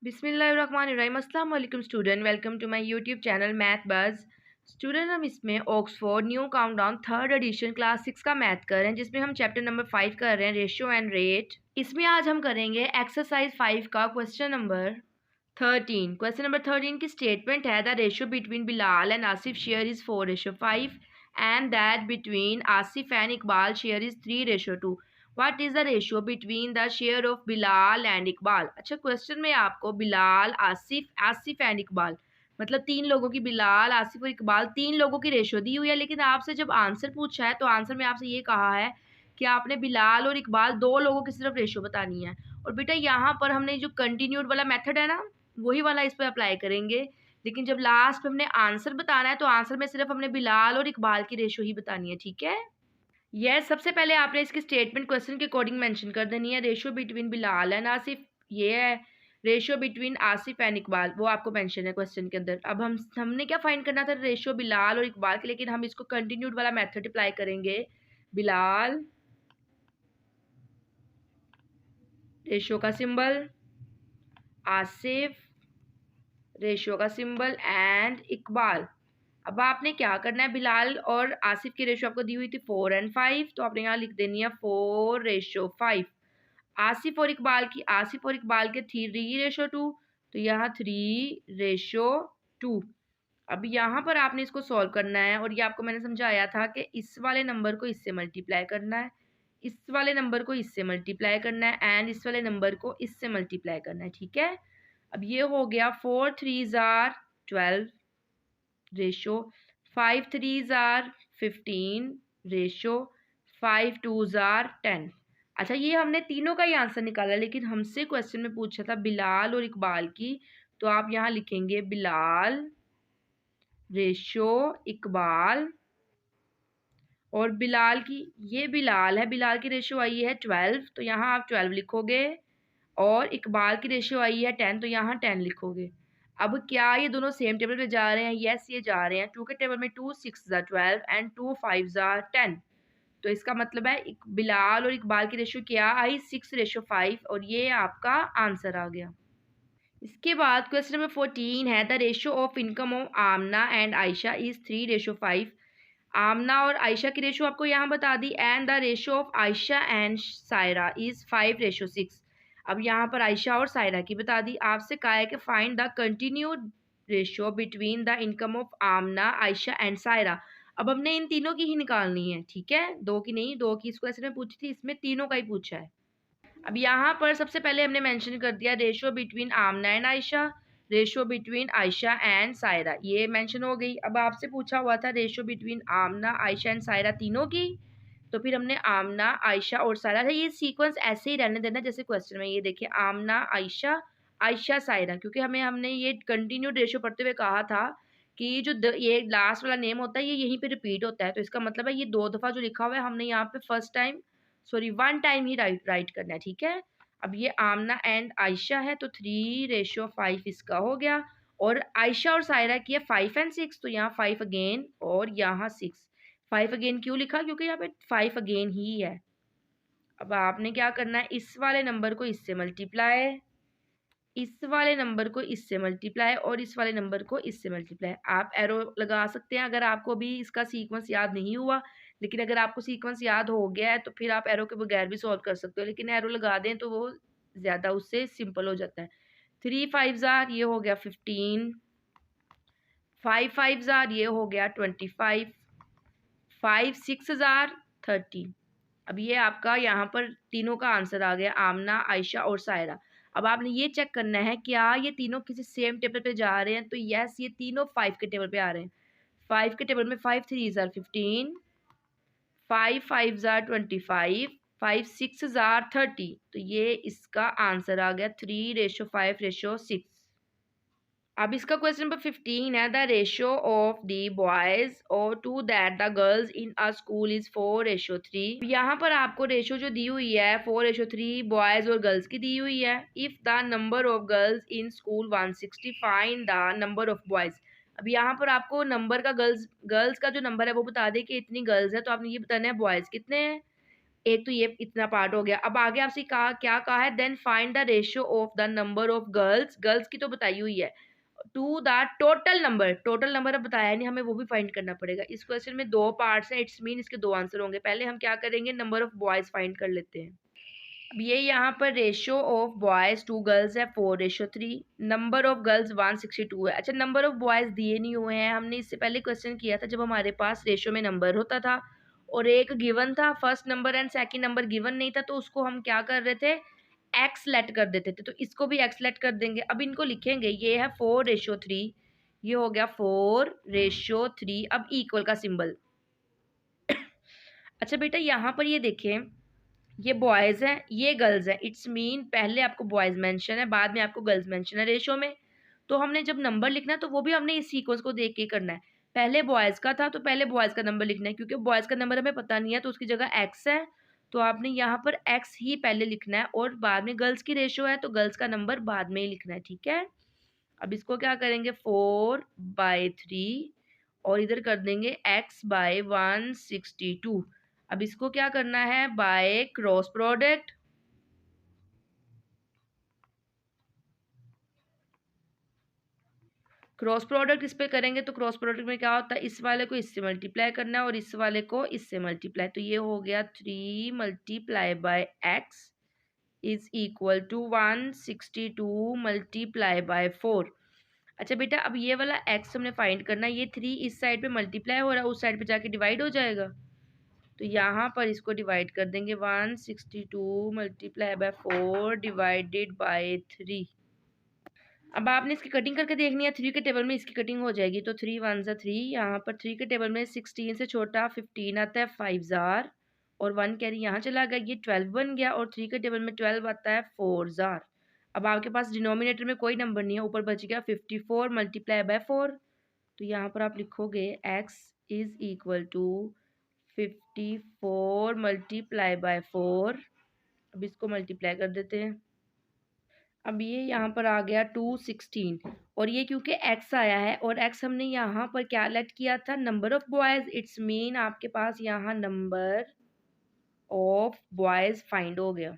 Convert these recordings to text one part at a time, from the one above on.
बिस्मिल्लाहिर्रहमानिर्रहीम। अस्सलाम वालेकुम student, welcome to my YouTube channel Math Buzz. Student, हम इसमें Oxford New Countdown third edition class 6 का मैथ कर रहे हैं, जिसमें हम चैप्टर नंबर 5 कर रहे हैं, रेशियो एंड रेट। इसमें आज हम करेंगे एक्सरसाइज 5 का क्वेश्चन नंबर 13। क्वेश्चन नंबर 13 की स्टेटमेंट है the ratio between Bilal and Asif share is 4:5 and that between Asif and Iqbal share is 3:2। What is the ratio between the share of Bilal and Iqbal. अच्छा, क्वेश्चन में आपको बिलाल, आसिफ एंड इकबाल, मतलब तीन लोगों की, बिलाल, आसिफ और इकबाल तीन लोगों की रेशियो दी हुई है। लेकिन आपसे जब आंसर पूछा है तो आंसर में आपसे ये कहा है कि आपने बिलाल और इकबाल दो लोगों की सिर्फ रेशियो बतानी है। और बेटा यहाँ पर हमने जो कंटिन्यूड वाला मेथड है ना, वही वाला इस पर अप्लाई करेंगे। लेकिन जब लास्ट में हमने आंसर बताना है तो आंसर में सिर्फ हमने बिलाल और इकबाल की रेशियो ही बतानी है। ठीक है। यस, सबसे पहले आपने इसकी स्टेटमेंट क्वेश्चन के अकॉर्डिंग मेंशन कर देनी है। Ratio between Bilal and Asif, ये है। Ratio between Asif and Iqbal, वो आपको मेंशन है क्वेश्चन के अंदर। अब हमने क्या फाइंड करना था, रेशियो बिलाल और इकबाल के, लेकिन हम इसको कंटिन्यूड वाला मेथड अप्लाई करेंगे। बिलाल, रेशियो का सिंबल, आसिफ, रेशियो का सिंबल, एंड इकबाल। अब आपने क्या करना है, बिलाल और आसिफ की रेशियो आपको दी हुई थी 4 और 5, तो आपने यहाँ लिख देनी है 4:5। आसिफ और इकबाल के 3:2, तो यहाँ 3:2। अब यहाँ पर आपने इसको सॉल्व करना है, और ये आपको मैंने समझाया था कि इस वाले नंबर को इससे मल्टीप्लाई करना है, इस वाले नंबर को इससे मल्टीप्लाई करना है, एंड इस वाले नंबर को इससे मल्टीप्लाई करना है। ठीक है। अब ये हो गया 4 3s are 12 ratio, 5 3s are 15 ratio, 5 2s are 10। अच्छा, ये हमने तीनों का ही आंसर निकाला, लेकिन हमसे क्वेश्चन में पूछा था बिलाल और इकबाल की, तो आप यहाँ लिखेंगे बिलाल, रेशो, इकबाल। और बिलाल की, ये बिलाल है, बिलाल की रेशियो आई है 12, तो यहाँ आप 12 लिखोगे। और इकबाल की रेशियो आई है 10, तो यहाँ 10 लिखोगे। अब क्या ये दोनों सेम टेबल पे जा रहे हैं? यस, ये जा रहे हैं। 2 के टेबल में 2 6 12 एंड 2 5 10। तो इसका मतलब है बिलाल और इकबाल की रेशियो क्या आई, 6:5, और ये आपका आंसर आ गया। इसके बाद क्वेश्चन नंबर 14 है the ratio of income of Amna and Ayesha is 3:5। Amna और आयशा की रेशियो आपको यहाँ बता दी, and the ratio of Ayesha and Saira is 5:6। अब यहाँ पर आयशा और सायरा की बता दी। आपसे कहा है कि find the continued ratio between the income of Aamna, Ayesha and Saira. अब हमने इन तीनों की ही निकालनी है। ठीक है, दो की नहीं, दो की इस क्वेश्चन में पूछी थी, इसमें तीनों का ही पूछा है। अब यहाँ पर सबसे पहले हमने मेंशन कर दिया ratio between Aamna and Ayesha, ratio between Ayesha and Saira, ये मेंशन हो गई। अब आपसे पूछा हुआ था ratio between Aamna, Ayesha and Saira तीनों की, तो फिर हमने आमना, आयशा और सायरा, ये सीक्वेंस ऐसे ही रहने देना जैसे क्वेश्चन में। ये देखिए, आमना, आयशा, आयशा, सायरा, क्योंकि हमने ये कंटिन्यूड रेशियो पढ़ते हुए कहा था कि जो ये लास्ट वाला नेम होता है ये यहीं पे रिपीट होता है, तो इसका मतलब है ये दो दफ़ा जो लिखा हुआ है हमने यहाँ पे first time, sorry, one time ही राइट करना है। ठीक है। अब ये आमना एंड आयशा है, तो 3:5 इसका हो गया। और आयशा और सायरा की है 5 एंड 6, तो यहाँ 5 अगेन और यहाँ 6। 5 अगेन क्यों लिखा? क्योंकि यहाँ पे 5 अगेन ही है। अब आपने क्या करना है, इस वाले नंबर को इससे मल्टीप्लाई, इस वाले नंबर को इससे मल्टीप्लाई, और इस वाले नंबर को इससे मल्टीप्लाई। आप एरो लगा सकते हैं अगर आपको अभी इसका सीक्वेंस याद नहीं हुआ, लेकिन अगर आपको सीक्वेंस याद हो गया है तो फिर आप एरो के बगैर भी सॉल्व कर सकते हो, लेकिन एरो लगा दें तो वो ज़्यादा उससे सिंपल हो जाता है। 3 5 ये हो गया 15, 5 5 ये हो गया 25, 5 6 30। अब ये आपका यहाँ पर तीनों का आंसर आ गया, आमना, आयशा और सायरा। अब आपने ये चेक करना है क्या ये तीनों किसी सेम टेबल पे जा रहे हैं, तो यस, ये तीनों 5 के टेबल पे आ रहे हैं। 5 के टेबल में 5 3s are 15, 5 5s are 25, 5 6s are 30, तो ये इसका आंसर आ गया 3:5:6। अब इसका क्वेश्चन नंबर 15 है the ratio of the boys और to that the girls in a school is 4:3। यहाँ पर आपको रेशियो जो दी हुई है 4:3 बॉयज और गर्ल्स की दी हुई है। If the number of girls in school 160, find the number of boys. अब यहाँ पर आपको नंबर का गर्ल्स का जो नंबर है वो बता दे कि इतनी गर्ल्स है, तो आपने ये बताना है बॉयज कितने हैं। एक तो ये इतना पार्ट हो गया। अब आगे आपसे कहा, क्या कहा है, then find the ratio of the number of girls, girls की तो बताई हुई है, to the total number, total number अब बताया नहीं हमें, वो भी फाइंड करना पड़ेगा। इस क्वेश्चन में दो पार्ट्स हैं, इट्स मीन इसके दो आंसर होंगे। पहले हम क्या करेंगे, नंबर ऑफ बॉयज फाइंड कर लेते हैं। अब ये यहाँ पर ratio of boys to girls है 4:3, नंबर ऑफ गर्ल्स 162 है। अच्छा, नंबर ऑफ बॉयज दिए नहीं हुए हैं, हमने इससे पहले क्वेश्चन किया था जब हमारे पास रेशियो में नंबर होता था और एक गिवन था, first number and second number given नहीं था, तो उसको हम क्या कर रहे थे, एक्स लेट कर देते थे। तो इसको भी एक्स लेट कर देंगे। अब इनको लिखेंगे, ये है 4:3, ये हो गया 4:3। अब इक्वल का सिंबल। अच्छा बेटा, यहाँ पर ये देखें, ये बॉयज हैं, ये गर्ल्स हैं, इट्स मीन पहले आपको बॉयज मेंशन है, बाद में आपको गर्ल्स मेंशन है रेशो में। तो हमने जब नंबर लिखना है तो वो भी हमने इस सीक्वेंस को देख के करना है। पहले बॉयज का था तो पहले बॉयज का नंबर लिखना है, क्योंकि बॉयज का नंबर हमें पता नहीं है तो उसकी जगह एक्स है, तो आपने यहाँ पर एक्स ही पहले लिखना है, और बाद में गर्ल्स की रेशो है तो गर्ल्स का नंबर बाद में ही लिखना है, ठीक है। अब इसको क्या करेंगे, 4/3 और इधर कर देंगे x/162। अब इसको क्या करना है, by cross product. Cross product इस पे करेंगे तो क्रॉस प्रोडक्ट में क्या होता है, इस वाले को इससे मल्टीप्लाई करना है और इस वाले को इससे मल्टीप्लाई, तो ये हो गया 3 multiply by x is equal to 162 multiply by 4। अच्छा बेटा, अब ये वाला x हमने फाइंड करना है, ये 3 इस साइड पे मल्टीप्लाई हो रहा है, उस साइड पे जाके डिवाइड हो जाएगा, तो यहाँ पर इसको डिवाइड कर देंगे, 162 मल्टीप्लाई बाय 4 डिवाइडेड बाय 3। अब आपने इसकी कटिंग करके देखनी है, 3 के टेबल में इसकी कटिंग हो जाएगी, तो 3 1 ज़ा 3, यहाँ पर 3 के टेबल में 16 से छोटा 15 आता है, 5 जार और 1 कैरी यहाँ चला गया, ये 12 बन गया, और 3 के टेबल में 12 आता है, 4 जार। अब आपके पास डिनोमिनेटर में कोई नंबर नहीं है, ऊपर बच गया 54 मल्टीप्लाई बाय 4, तो यहाँ पर आप लिखोगे x is equal to 54 multiply by 4। अब इसको मल्टीप्लाई कर देते हैं। अब ये यहाँ पर आ गया 216, और ये क्योंकि x आया है और x हमने यहाँ पर क्या लेट किया था, number of boys, it's mean आपके पास यहाँ नंबर ऑफ बॉयज फाइंड हो गया,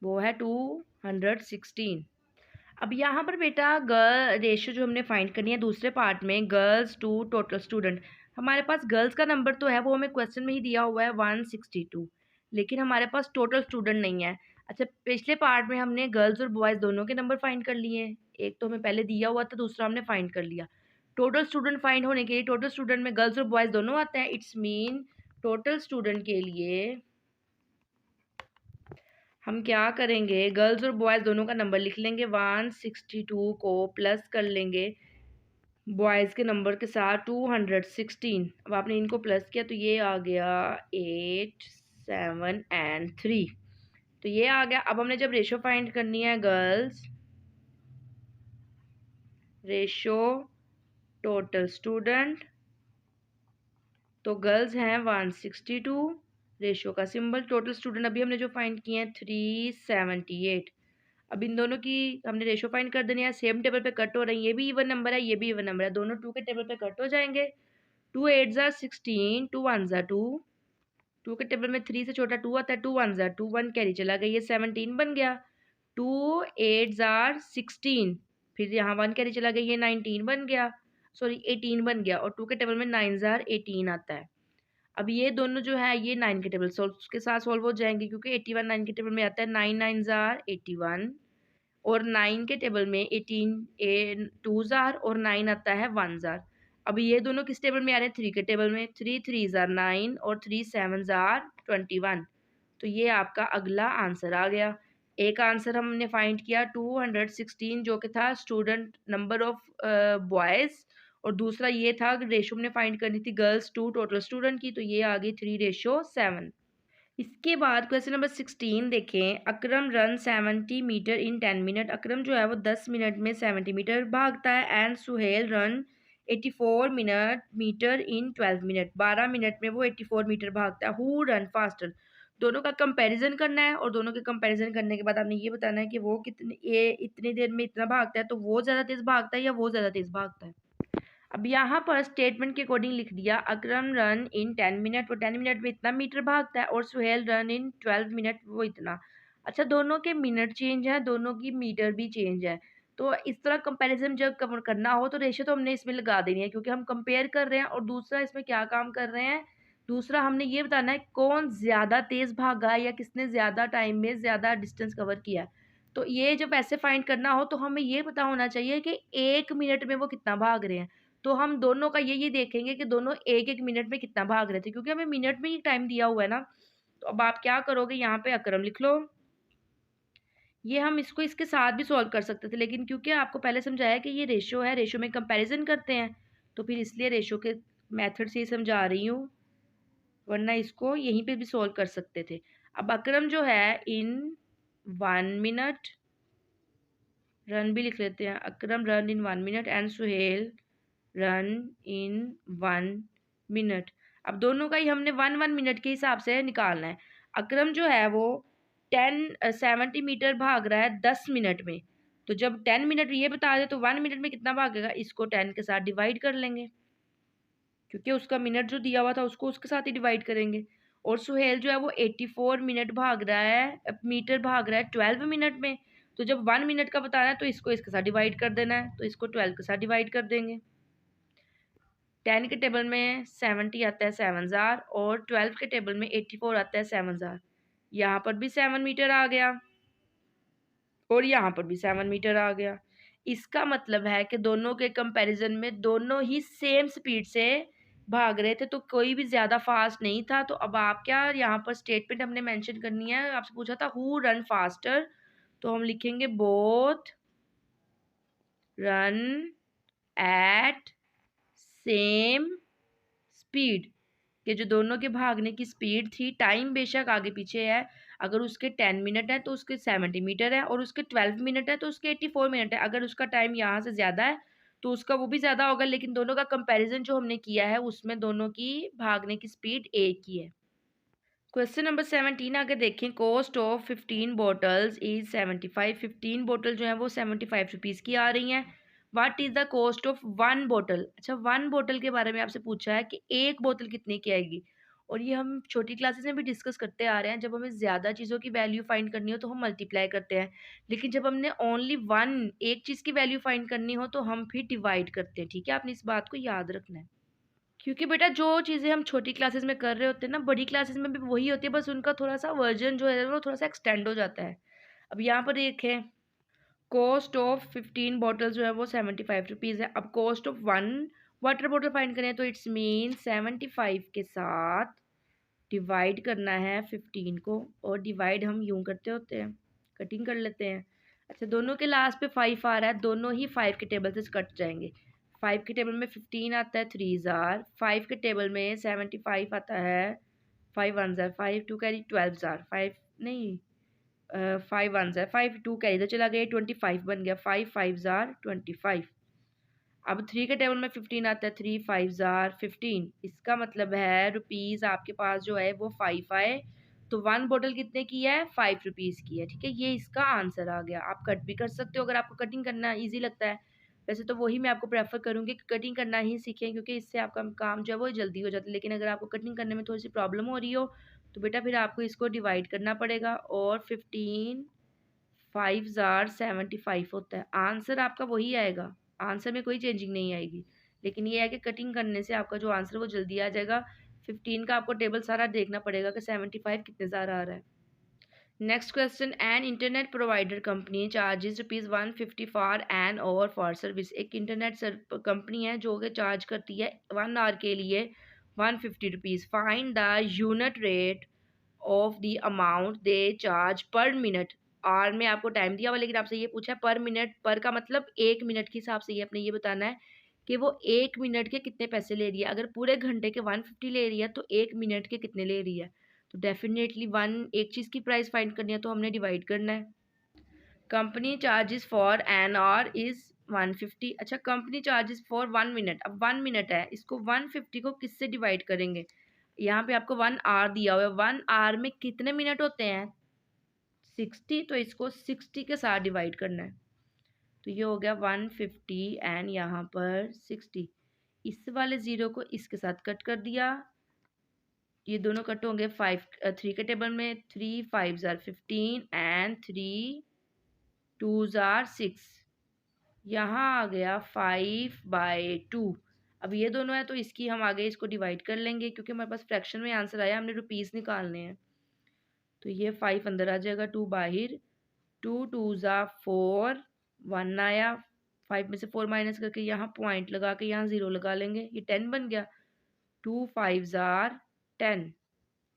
वो है 216। अब यहाँ पर बेटा गर्ल रेशियो जो हमने फाइंड करनी है दूसरे पार्ट में, गर्ल्स टू टोटल स्टूडेंट, हमारे पास गर्ल्स का नंबर तो है, वो हमें क्वेश्चन में ही दिया हुआ है 162, लेकिन हमारे पास टोटल स्टूडेंट नहीं है। अच्छा, पिछले पार्ट में हमने गर्ल्स और बॉयज़ दोनों के नंबर फाइंड कर लिए हैं, एक तो हमें पहले दिया हुआ था, दूसरा हमने फाइंड कर लिया। टोटल स्टूडेंट फाइंड होने के लिए, टोटल स्टूडेंट में गर्ल्स और बॉयज़ दोनों आते हैं, इट्स मीन टोटल स्टूडेंट के लिए हम क्या करेंगे, गर्ल्स और बॉयज़ दोनों का नंबर लिख लेंगे, 162 को प्लस कर लेंगे बॉयज़ के नंबर के साथ 216। अब आपने इनको प्लस किया तो ये आ गया 8 7 एंड 3, तो ये आ गया। अब हमने जब रेशो फाइंड करनी है, गर्ल्स रेशो टोटल स्टूडेंट, तो गर्ल्स हैं 162, रेशो का सिंबल, टोटल स्टूडेंट अभी हमने जो फाइंड किए हैं 378। अब इन दोनों की हमने रेशो फाइंड कर देनी है, सेम टेबल पे कट हो रही है, ये भी इवन नंबर है, ये भी इवन नंबर है, दोनों 2 के टेबल पे कट हो जाएंगे। 2 8 ज़ा 16, 2 1 ज़ा 2, 2 के टेबल में 3 से छोटा 2 आता है, 2 1 ज़ा 2, 1 कैरी चला गया, ये 17 बन गया। 2 8 ज़ा 16, फिर यहाँ 1 कैरी चला गया, ये 19 बन गया, सॉरी 18 बन गया, और 2 के टेबल में 9 ज़ा 18 आता है। अब ये दोनों जो है ये 9 के टेबल सॉल्व के साथ सॉल्व हो जाएंगे, क्योंकि 81 9 के टेबल में आता है, 9 9 ज़ा 81, और 9 के टेबल में 18 2 ज़ार और 9 आता है 1 ज़ार। अब ये दोनों किस टेबल में आ रहे हैं, 3 के टेबल में, 3 3 ज़ार 9 और 3 7 ज़ार 21, तो ये आपका अगला आंसर आ गया। एक आंसर हमने फाइंड किया 216 जो कि था स्टूडेंट नंबर ऑफ बॉयज़, और दूसरा ये था रेशो हमने फाइंड करनी थी गर्ल्स टू टोटल स्टूडेंट की, तो ये आ गई 3:7। इसके बाद क्वेश्चन नंबर 16 देखें, अकरम रन 70 मीटर इन 10 मिनट, अकरम जो है वो 10 मिनट में 70 मीटर भागता है, and Suhail run 84 metre in 12 minute, 12 minute में वो 84 मीटर भागता है, हु रन फास्टर। दोनों का कंपैरिजन करना है, और दोनों के कंपैरिजन करने के बाद आपने ये बताना है कि वो कितने, ये इतनी देर में इतना भागता है, तो वो ज़्यादा तेज़ भागता है या वो ज़्यादा तेज़ भागता है। अब यहाँ पर स्टेटमेंट के अकॉर्डिंग लिख दिया, अकरम रन इन 10 मिनट, वो 10 मिनट में इतना मीटर भागता है, और सुहेल रन इन 12 मिनट, वो इतना। अच्छा, दोनों के मिनट चेंज है, दोनों की मीटर भी चेंज है। तो इस तरह कंपैरिजन जब करना हो तो रेशो तो हमने इसमें लगा देनी है, क्योंकि हम कंपेयर कर रहे हैं। और दूसरा इसमें क्या काम कर रहे हैं, दूसरा हमने ये बताना है कौन ज़्यादा तेज़ भागा है या किसने ज़्यादा टाइम में ज़्यादा डिस्टेंस कवर किया है। तो ये जब ऐसे फाइंड करना हो तो हमें ये पता होना चाहिए कि 1 मिनट में वो कितना भाग रहे हैं। तो हम दोनों का ये देखेंगे कि दोनों 1-1 मिनट में कितना भाग रहे थे, क्योंकि हमें मिनट में ही टाइम दिया हुआ है ना। तो अब आप क्या करोगे, यहाँ पे अकरम लिख लो। ये हम इसको इसके साथ भी सॉल्व कर सकते थे, लेकिन क्योंकि आपको पहले समझाया कि ये रेशो है, रेशो में कंपैरिजन करते हैं, तो फिर इसलिए रेशो के मेथड से ही समझा रही हूँ, वरना इसको यहीं पे भी सॉल्व कर सकते थे। अब अकरम जो है इन 1 मिनट, रन भी लिख लेते हैं, Akram run in 1 minute and Suhail run in 1 minute. अब दोनों का ही हमने 1-1 मिनट के हिसाब से निकालना है। अकरम जो है वो 70 मीटर भाग रहा है 10 मिनट में। तो जब 10 मिनट ये बता दे तो 1 मिनट में कितना भागेगा, इसको 10 के साथ डिवाइड कर लेंगे, क्योंकि उसका मिनट जो दिया हुआ था उसको उसके साथ ही डिवाइड करेंगे। और सुहेल जो है वो 84 मिनट भाग रहा है, मीटर भाग रहा है 12 मिनट में। तो जब 1 मिनट का बताना है तो इसको इसके साथ डिवाइड कर देना है, तो इसको 12 के साथ डिवाइड कर देंगे। 10 के टेबल में 70 आता है 7,000, और 12 के टेबल में 84 आता है 7,000। यहाँ पर भी 7 मीटर आ गया और यहाँ पर भी 7 मीटर आ गया। इसका मतलब है कि दोनों के कंपैरिजन में दोनों ही सेम स्पीड से भाग रहे थे, तो कोई भी ज़्यादा फास्ट नहीं था। तो अब आप क्या, यहाँ पर स्टेटमेंट हमने मेंशन करनी है। आपसे पूछा था हु रन फास्टर, तो हम लिखेंगे both run at same speed, कि जो दोनों के भागने की स्पीड थी, टाइम बेशक आगे पीछे है, अगर उसके 10 मिनट है तो उसके 70 मीटर है, और उसके 12 मिनट है तो उसके 84 मिनट है। अगर उसका टाइम यहाँ से ज़्यादा है तो उसका वो भी ज़्यादा होगा, लेकिन दोनों का कंपैरिजन जो हमने किया है उसमें दोनों की भागने की स्पीड एक ही है। क्वेश्चन नंबर 17 अगर देखें, कॉस्ट ऑफ 15 बॉटल्स इज 75। 15 बोतल जो है वो 75 रुपीज़ की आ रही हैं। What is the cost of 1 बोतल। अच्छा, 1 बोतल के बारे में आपसे पूछा है कि एक बोतल कितने की आएगी। और ये हम छोटी क्लासेस में भी डिस्कस करते आ रहे हैं, जब हमें ज़्यादा चीज़ों की वैल्यू फाइंड करनी हो तो हम मल्टीप्लाई करते हैं, लेकिन जब हमने ओनली वन एक चीज़ की वैल्यू फाइंड करनी हो तो हम फिर डिवाइड करते हैं। ठीक है, आपने इस बात को याद रखना है, क्योंकि बेटा जो चीज़ें हम छोटी क्लासेस में कर रहे होते हैं ना, बड़ी क्लासेस में भी वही होती है, बस उनका थोड़ा सा वर्जन जो है वो थोड़ा सा एक्सटेंड हो जाता है। अब यहाँ पर देखें, कॉस्ट ऑफ 15 बॉटल जो है वो 75 रुपीज़ है। अब cost of 1 water bottle find करें तो इट्स मीन 75 के साथ डिवाइड करना है 15 को, और डिवाइड हम यूं करते होते हैं, कटिंग कर लेते हैं। अच्छा, दोनों के लास्ट पे 5 आ रहा है, दोनों ही 5 के टेबल से कट जाएंगे। 5 के टेबल में 15 आता है 3 जार, 5 के टेबल में 75 आता है 5 1 जार, 5 2 कैरी 12 जार, 5 नहीं 5 1 जार, 5 2 कैरी तो चला गया 25 बन गया, 5 5 जार 25। अब 3 के टेबल में 15 आता है, 3 5 जार 15। इसका मतलब है रुपीज़ आपके पास जो है वो 5 आए, तो 1 बोतल कितने की है, 5 रुपीज़ की है। ठीक है, ये इसका आंसर आ गया। आप कट भी कर सकते हो अगर आपको कटिंग करना ईजी लगता है। वैसे तो वही मैं आपको प्रेफर करूँगी कि कटिंग करना ही सीखें, क्योंकि इससे आपका काम जो है वो जल्दी हो जाता है। लेकिन अगर आपको कटिंग करने में थोड़ी सी प्रॉब्लम हो रही हो तो बेटा फिर आपको इसको डिवाइड करना पड़ेगा, और 15 5 जार 75 होता है। आंसर आपका वही आएगा, आंसर में कोई चेंजिंग नहीं आएगी, लेकिन ये है कि कटिंग करने से आपका जो आंसर वो जल्दी आ जाएगा। 15 का आपको टेबल सारा देखना पड़ेगा कि 75 कितने ज़ार आ रहा है। Next question, an internet provider company charges ₹150 for an hour for service. एक इंटरनेट कंपनी है जो कि चार्ज करती है 1 आवर के लिए 150 rupees. Find the unit rate of the amount they charge per minute. आर में आपको टाइम दिया हुआ, लेकिन आपसे ये पूछा है पर मिनट, पर का मतलब 1 मिनट के हिसाब से ये आपने ये बताना है कि वो 1 मिनट के कितने पैसे ले रही है। अगर पूरे घंटे के 150 ले रही है तो 1 मिनट के कितने ले रही है। तो डेफिनेटली वन एक चीज़ की प्राइस फाइंड करनी है तो हमने डिवाइड करना है। Company charges for an hour is 150। अच्छा, कंपनी चार्जेस फॉर 1 मिनट। अब 1 मिनट है, इसको 150 को किससे डिवाइड करेंगे। यहाँ पे आपको 1 आवर दिया हुआ है, 1 आवर में कितने मिनट होते हैं 60, तो इसको 60 के साथ डिवाइड करना है। तो ये हो गया 150 एंड यहाँ पर 60। इस वाले 0 को इसके साथ कट कर दिया, ये दोनों कट होंगे 3 के टेबल में, 3 5 ज़ार 15 एंड 3 2 ज़ार 6। यहाँ आ गया 5/2। अब ये दोनों है तो इसकी हम आगे इसको डिवाइड कर लेंगे, क्योंकि हमारे पास फ्रैक्शन में आंसर आया, हमने रुपीस निकालने हैं। तो ये 5 अंदर आ जाएगा, 2 बाहर, 2 2 ज़ा 4, 1 आया, 5 में से 4 माइनस करके यहाँ पॉइंट लगा के यहाँ 0 लगा लेंगे, ये 10 बन गया। 2 5 ज़ार 10,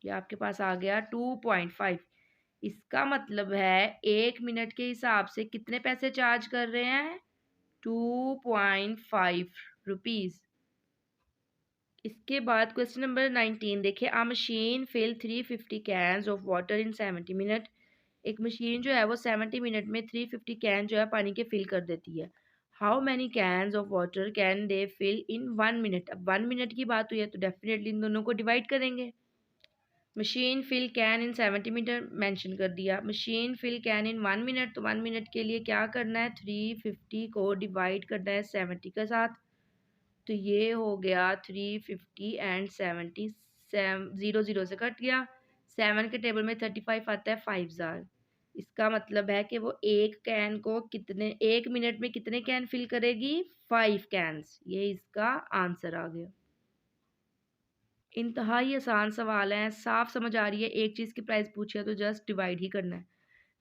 ये आपके पास आ गया 2.5। इसका मतलब है 1 मिनट के हिसाब से कितने पैसे चार्ज कर रहे हैं? 2.5 रुपीज़। इसके बाद क्वेश्चन नंबर 19 देखिए, a machine fill 350 cans of water in 70 minute. एक मशीन जो है वो 70 मिनट में 350 कैन जो है पानी के फिल कर देती है। How many cans of water can they fill in 1 minute. अब 1 मिनट की बात हुई है तो डेफिनेटली इन दोनों को डिवाइड करेंगे। Machine fill can in 70 minute mention कर दिया, machine fill can in 1 minute, तो 1 मिनट के लिए क्या करना है? 350 को डिवाइड करना है 70 के साथ, तो ये हो गया 350 एंड 70, 0 0 से कट गया, 7 के टेबल में 35 आता है, 5 ज़ार। इसका मतलब है कि वो एक कैन को कितने, 1 मिनट में कितने कैन फिल करेगी? 5 कैन्स। ये इसका आंसर आ गया। इंतहाई आसान सवाल है, साफ समझ आ रही है, एक चीज़ की प्राइस पूछी है तो जस्ट डिवाइड ही करना है।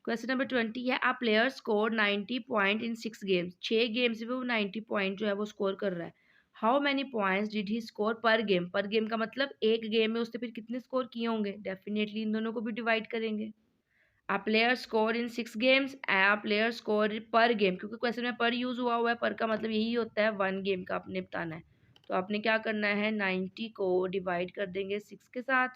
क्वेश्चन नंबर 20 है, a player score 90 point in 6 games. 6 games में वो 90 पॉइंट जो है वो स्कोर कर रहा है। How many points did he score per game. पर गेम का मतलब एक गेम में उसने फिर कितने स्कोर किए होंगे? डेफिनेटली इन दोनों को भी डिवाइड करेंगे। A player score in 6 games, a player score per game, क्योंकि क्वेश्चन में पर यूज हुआ है, पर का मतलब यही होता है 1 गेम का आपने बताना है। तो आपने क्या करना है? 90 को डिवाइड कर देंगे 6 के साथ,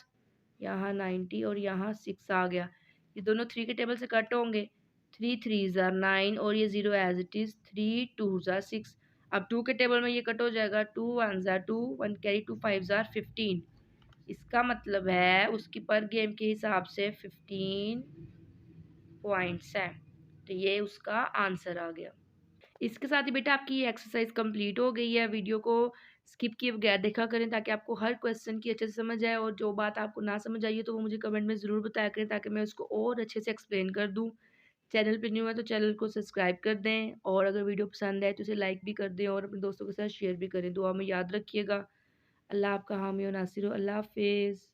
यहाँ 90 और यहाँ 6 आ गया, ये दोनों 3 के टेबल से कट होंगे, 3 3 ज़ार 9 और ये 0 एज इट इज़, 3 2 ज़ार 6। अब 2 के टेबल में ये कट हो जाएगा, 2 1 ज़ार 2, 1 कैरी 2 5 ज़ार 15। इसका मतलब है उसकी पर गेम के हिसाब से 15 पॉइंट्स हैं, तो ये उसका आंसर आ गया। इसके साथ ही बेटा आपकी ये एक्सरसाइज कंप्लीट हो गई है। वीडियो को स्किप किए बगैर देखा करें ताकि आपको हर क्वेश्चन की अच्छे से समझ आए, और जो बात आपको ना समझ आई है तो वो मुझे कमेंट में ज़रूर बताया करें ताकि मैं उसको और अच्छे से एक्सप्लेन कर दूँ। चैनल पे न्यू है तो चैनल को सब्सक्राइब कर दें, और अगर वीडियो पसंद आए तो उसे लाइक भी कर दें और अपने दोस्तों के साथ शेयर भी करें। दुआ में याद रखिएगा। अल्लाह आपका हामी और नासिर हो। अल्लाह हाफिज़।